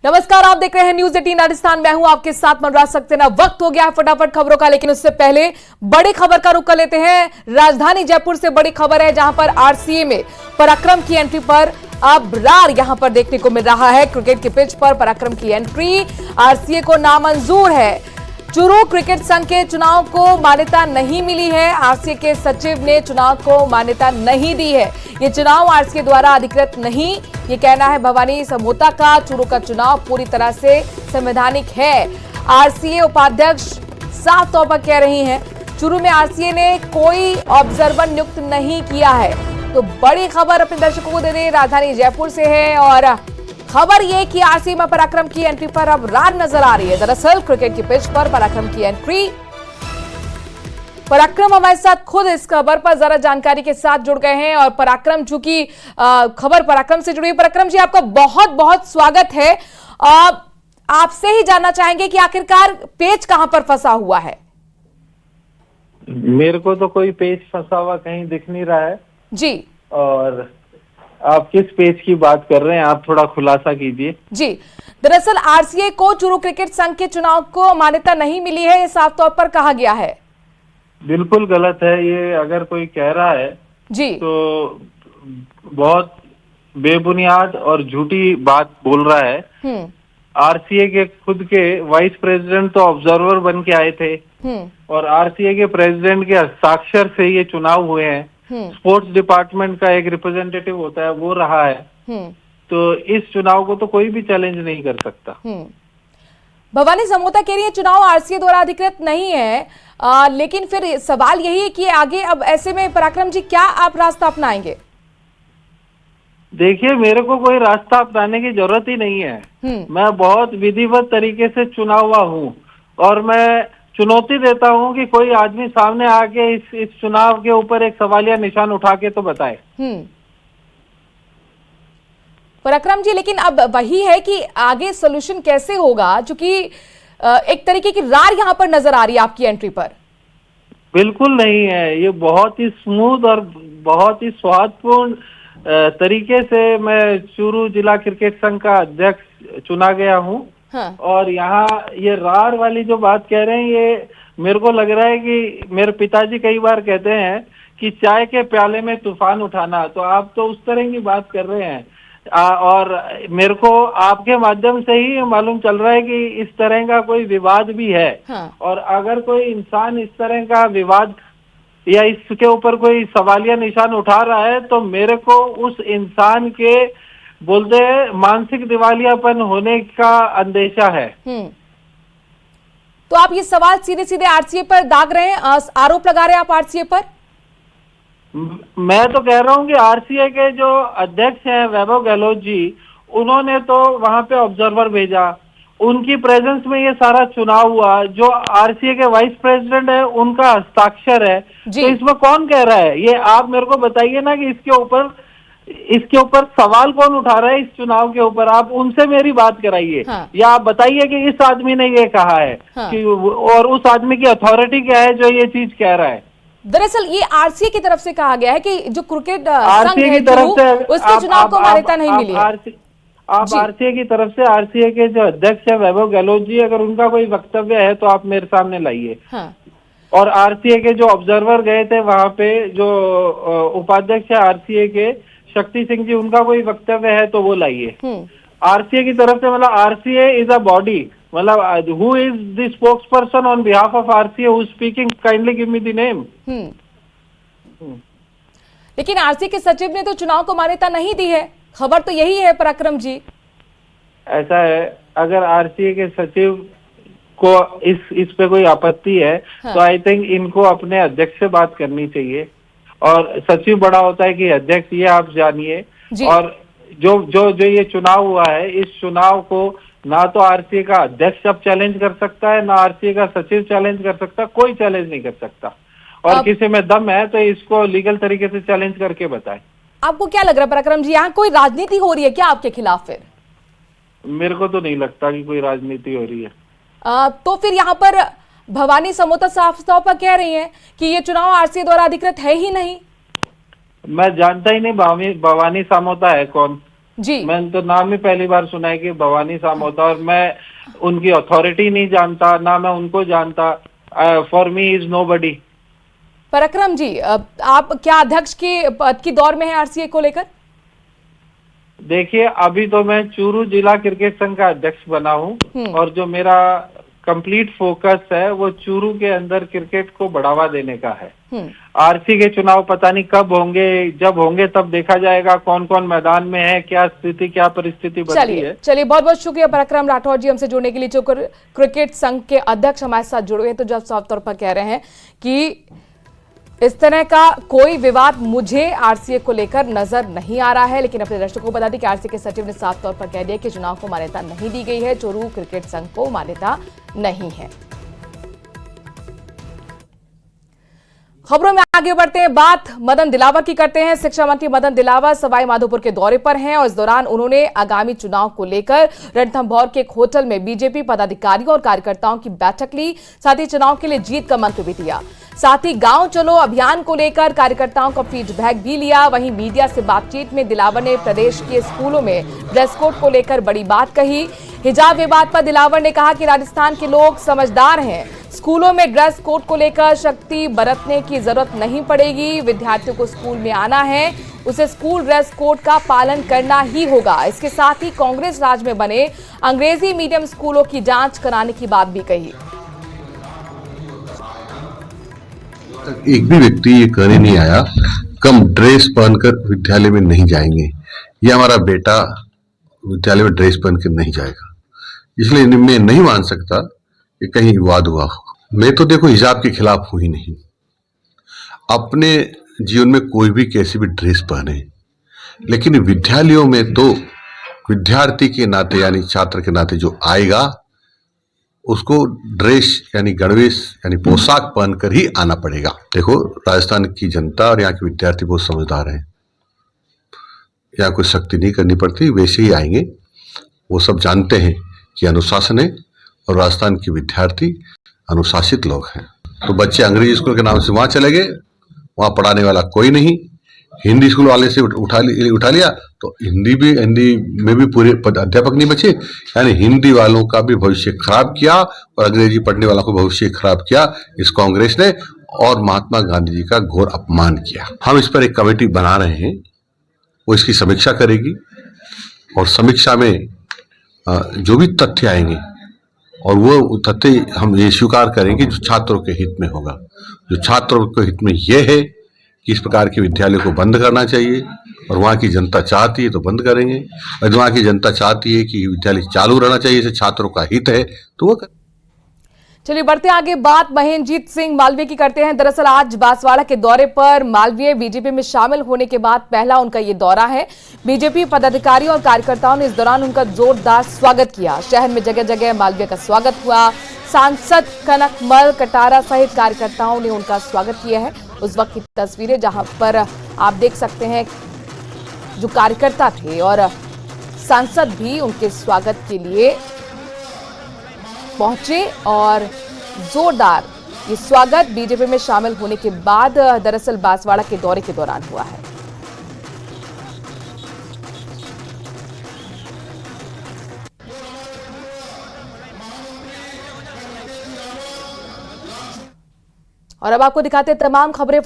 नमस्कार, आप देख रहे हैं न्यूज 18 राजस्थान। मैं हूं आपके साथ मनराज सक्सेना। वक्त हो गया है फटाफट खबरों का, लेकिन उससे पहले बड़ी खबर का रुख कर लेते हैं। राजधानी जयपुर से बड़ी खबर है, जहां पर आरसीए में पराक्रम की एंट्री पर अब रार यहां पर देखने को मिल रहा है। क्रिकेट के पिच पर पराक्रम की एंट्री आरसीए को नामंजूर है। चूरू क्रिकेट संघ के चुनाव को मान्यता नहीं मिली है। आरसीए के सचिव ने चुनाव को मान्यता नहीं दी है। ये चुनाव आरसीए द्वारा अधिकृत नहीं, ये कहना है भवानी समोता का। चूरू का चुनाव पूरी तरह से संवैधानिक है, आरसीए उपाध्यक्ष साफ तौर पर कह रही हैं। चूरू में आरसीए ने कोई ऑब्जर्वर नियुक्त नहीं किया है। तो बड़ी खबर अपने दर्शकों को दे दें, राजधानी जयपुर से है और खबर यह कि आरसीए में पराक्रम की एंट्री पर अब रार नजर आ रही है। दरअसल क्रिकेट की पिच पर पराक्रम की एंट्री, पराक्रम हमारे साथ खुद इस खबर पर जरा जानकारी के साथ जुड़ गए हैं और पराक्रम, चूंकि खबर पराक्रम से जुड़ी। पराक्रम जी, आपका बहुत बहुत स्वागत है। आपसे ही जानना चाहेंगे कि आखिरकार पेच कहां पर फंसा हुआ है। मेरे को तो कोई पेच फंसा हुआ कहीं दिख नहीं रहा है जी। और आप किस पेज की बात कर रहे हैं, आप थोड़ा खुलासा कीजिए। जी, दरअसल आरसीए को चूरू क्रिकेट संघ के चुनाव को मान्यता नहीं मिली है, ये साफ तौर पर कहा गया है। बिल्कुल गलत है ये। अगर कोई कह रहा है जी तो बहुत बेबुनियाद और झूठी बात बोल रहा है। आरसीए के खुद के वाइस प्रेसिडेंट तो ऑब्जर्वर बन के आए थे और आरसीए के प्रेसिडेंट के हस्ताक्षर से ये चुनाव हुए हैं। स्पोर्ट्स डिपार्टमेंट का एक रिप्रेजेंटेटिव होता है, वो रहा है। तो इस चुनाव को तो कोई भी चैलेंज नहीं कर सकता। भवानी समोता कह रही है चुनाव आरसीए द्वारा अधिकृत नहीं है, लेकिन फिर सवाल यही है कि आगे अब ऐसे में पराक्रम जी क्या आप रास्ता अपनाएंगे? देखिए, मेरे को कोई रास्ता अपनाने की जरूरत ही नहीं है। मैं बहुत विधिवत तरीके से चुना हुआ हूँ और मैं चुनौती देता हूं कि कोई आदमी सामने आके इस चुनाव के ऊपर एक सवालिया निशान उठा के तो बताए। पराक्रम जी, लेकिन अब वही है कि आगे सोल्यूशन कैसे होगा, क्योंकि एक तरीके की रार यहां पर नजर आ रही है आपकी एंट्री पर। बिल्कुल नहीं है, ये बहुत ही स्मूथ और बहुत ही स्वादपूर्ण तरीके से मैं चूरू जिला क्रिकेट संघ का अध्यक्ष चुना गया हूँ। हाँ। और यहाँ ये रार वाली जो बात कह रहे हैं, ये मेरे को लग रहा है कि मेरे पिताजी कई बार कहते हैं कि चाय के प्याले में तूफान उठाना, तो आप तो उस तरह की बात कर रहे हैं। और मेरे को आपके माध्यम से ही मालूम चल रहा है कि इस तरह का कोई विवाद भी है। हाँ। और अगर कोई इंसान इस तरह का विवाद या इसके ऊपर कोई सवालिया निशान उठा रहा है तो मेरे को उस इंसान के बोलते हैं मानसिक दिवालियापन होने का अंदेशा है। तो आप ये सवाल सीधे सीधे आरसीए पर दाग रहे हैं, आरोप लगा रहे हैं आप आरसीए पर? मैं तो कह रहा हूं कि आरसीए के जो अध्यक्ष हैं वैभव गहलोत जी, उन्होंने तो वहां पे ऑब्जर्वर भेजा, उनकी प्रेजेंस में ये सारा चुनाव हुआ। जो आरसीए के वाइस प्रेसिडेंट है उनका हस्ताक्षर है। तो इसमें कौन कह रहा है? ये आप मेरे को बताइए ना कि इसके ऊपर सवाल कौन उठा रहा है इस चुनाव के ऊपर। आप उनसे मेरी बात कराइए। हाँ। या आप बताइए कि इस आदमी ने ये कहा है। हाँ। कि और उस आदमी की अथॉरिटी क्या है जो ये चीज कह रहा है। दरअसल ये आरसीए की तरफ से कहा गया है कि जो क्रिकेट आरसीए की तरफ से उसके चुनाव को मान्यता नहीं मिली है। आप आरसीए की तरफ से आरसीए के जो अध्यक्ष है वैभव गहलोत जी, अगर उनका कोई वक्तव्य है तो आप मेरे सामने लाइए। हाँ। और आरसीए के जो ऑब्जर्वर गए थे वहां पे, जो उपाध्यक्ष है आरसीए के शक्ति सिंह जी, उनका कोई वक्तव्य है तो वो लाइए। आरसीए की तरफ से, मतलब आरसीए इज अ बॉडी, मतलब who is the spokes person on behalf of RCA who speaking, kindly give me the name. लेकिन आरसीए के सचिव ने तो चुनाव को मान्यता नहीं दी है, खबर तो यही है पराक्रम जी। ऐसा है, अगर आरसीए के सचिव को इस पे कोई आपत्ति है तो आई थिंक इनको अपने अध्यक्ष से बात करनी चाहिए। और सचिव बड़ा होता है कि अध्यक्ष, ये आप जानिए। और जो ये चुनाव हुआ है, इस चुनाव को ना तो आरसीए का अध्यक्ष अब चैलेंज कर सकता है, ना आरसीए का सचिव चैलेंज कर सकता, कोई चैलेंज नहीं कर सकता। और किसी में दम है तो इसको लीगल तरीके से चैलेंज करके बताएं। आपको क्या लग रहा है पराक्रम जी, यहाँ कोई राजनीति हो रही है क्या आपके खिलाफ? फिर मेरे को तो नहीं लगता कि कोई राजनीति हो रही है। तो फिर यहाँ पर भवानी समोता साफ तौर पर कह रही हैं कि ये चुनाव आरसीए द्वारा अधिकृत है ही नहीं। मैं जानता ही नहीं भवानी समोता है कौन। जी। मैंने तो नाम ही पहली बार सुना है कि भवानी सामोता, और मैं उनकी अथॉरिटी नहीं जानता, ना मैं उनको जानता। For me is nobody. पराक्रम जी, आप क्या अध्यक्ष के पद की दौर में हैं आरसीए को लेकर? देखिए, अभी तो मैं चूरू जिला क्रिकेट संघ का अध्यक्ष बना हूँ, और जो मेरा कंप्लीट फोकस है वो चूरू के अंदर क्रिकेट को बढ़ावा देने का है। आरसी के चुनाव पता नहीं कब होंगे, जब होंगे तब देखा जाएगा कौन कौन मैदान में है, क्या स्थिति, क्या परिस्थिति बनती है। चलिए, बहुत बहुत शुक्रिया पराक्रम राठौर जी हमसे जुड़ने के लिए, जो क्रिकेट संघ के अध्यक्ष हमारे साथ जुड़े हैं। तो जब साफ तौर पर कह रहे हैं कि इस तरह का कोई विवाद मुझे आरसीए को लेकर नजर नहीं आ रहा है, लेकिन अपने दर्शकों को बता दें कि आरसीए के सचिव ने साफ तौर पर कह दिया कि चुनाव को मान्यता नहीं दी गई है, चूरू क्रिकेट संघ को मान्यता नहीं है। खबरों में आगे बढ़ते हैं, बात मदन दिलावर की करते हैं। शिक्षा मंत्री मदन दिलावर सवाई माधोपुर के दौरे पर हैं और इस दौरान उन्होंने आगामी चुनाव को लेकर रणथंभौर के एक होटल में बीजेपी पदाधिकारियों और कार्यकर्ताओं की बैठक ली। साथ ही चुनाव के लिए जीत का मंत्र भी दिया। साथ ही गांव चलो अभियान को लेकर कार्यकर्ताओं का फीडबैक भी लिया। वहीं मीडिया से बातचीत में दिलावर ने प्रदेश के स्कूलों में ड्रेस कोड को लेकर बड़ी बात कही। हिजाब विवाद पर दिलावर ने कहा कि राजस्थान के लोग समझदार हैं, स्कूलों में ड्रेस कोड को लेकर सख्ती बरतने की जरूरत नहीं पड़ेगी। विद्यार्थियों को स्कूल में आना है, उसे स्कूल ड्रेस कोड का पालन करना ही होगा। इसके साथ ही कांग्रेस राज में बने अंग्रेजी मीडियम स्कूलों की जांच कराने की बात भी कही। एक भी व्यक्ति ये कहने नहीं आया कम ड्रेस पहनकर विद्यालय में नहीं जाएंगे, ये हमारा बेटा विद्यालय में ड्रेस पहन कर नहीं जाएगा। इसलिए मैं नहीं मान सकता कि कहीं विवाद हुआ हो। मैं तो देखो हिजाब के खिलाफ हूं ही नहीं। अपने जीवन में कोई भी कैसी भी ड्रेस पहने, लेकिन विद्यालयों में तो विद्यार्थी के नाते यानी छात्र के नाते जो आएगा उसको ड्रेस यानी गणवेश यानी पोशाक पहनकर ही आना पड़ेगा। देखो, राजस्थान की जनता और यहाँ के विद्यार्थी बहुत समझदार हैं, यहाँ कोई सख्ती नहीं करनी पड़ती, वैसे ही आएंगे। वो सब जानते हैं कि अनुशासन है और राजस्थान के विद्यार्थी अनुशासित लोग हैं। तो बच्चे अंग्रेजी स्कूल के नाम से वहां चले गए, वहां पढ़ाने वाला कोई नहीं। हिंदी स्कूल वाले से उठा लिया तो हिंदी में भी पूरे अध्यापक नहीं बचे, यानी हिंदी वालों का भी भविष्य खराब किया और अंग्रेजी पढ़ने वालों का भविष्य खराब किया इस कांग्रेस ने, और महात्मा गांधी जी का घोर अपमान किया। हम इस पर एक कमेटी बना रहे हैं, वो इसकी समीक्षा करेगी और समीक्षा में जो भी तथ्य आएंगे और वो तथ्य हम ये स्वीकार करेंगे जो छात्रों के हित में होगा। जो छात्रों के हित में यह है कि इस प्रकार के विद्यालय को बंद करना चाहिए और वहाँ की जनता चाहती है तो बंद करेंगे, और वहाँ की जनता चाहती है कि विद्यालय चालू रहना चाहिए, इसे छात्रों का हित है तो वो चलिए बढ़ते आगे, बात महेंद्रजीत सिंह मालवीय की करते हैं। दरअसल आज बांसवाड़ा के दौरे पर मालवीय बीजेपी में शामिल होने के बाद पहला उनका ये दौरा है। बीजेपी पदाधिकारियों और कार्यकर्ताओं ने इस दौरान उनका जोरदार स्वागत किया। शहर में जगह जगह मालवीय का स्वागत हुआ। सांसद कनकमल कटारा सहित कार्यकर्ताओं ने उनका स्वागत किया है। उस वक्त की तस्वीरें जहां पर आप देख सकते हैं जो कार्यकर्ता थे और सांसद भी उनके स्वागत के लिए पहुंचे और जोरदार ये स्वागत बीजेपी में शामिल होने के बाद दरअसल बांसवाड़ा के दौरे के दौरान हुआ है। और अब आपको दिखाते तमाम खबरें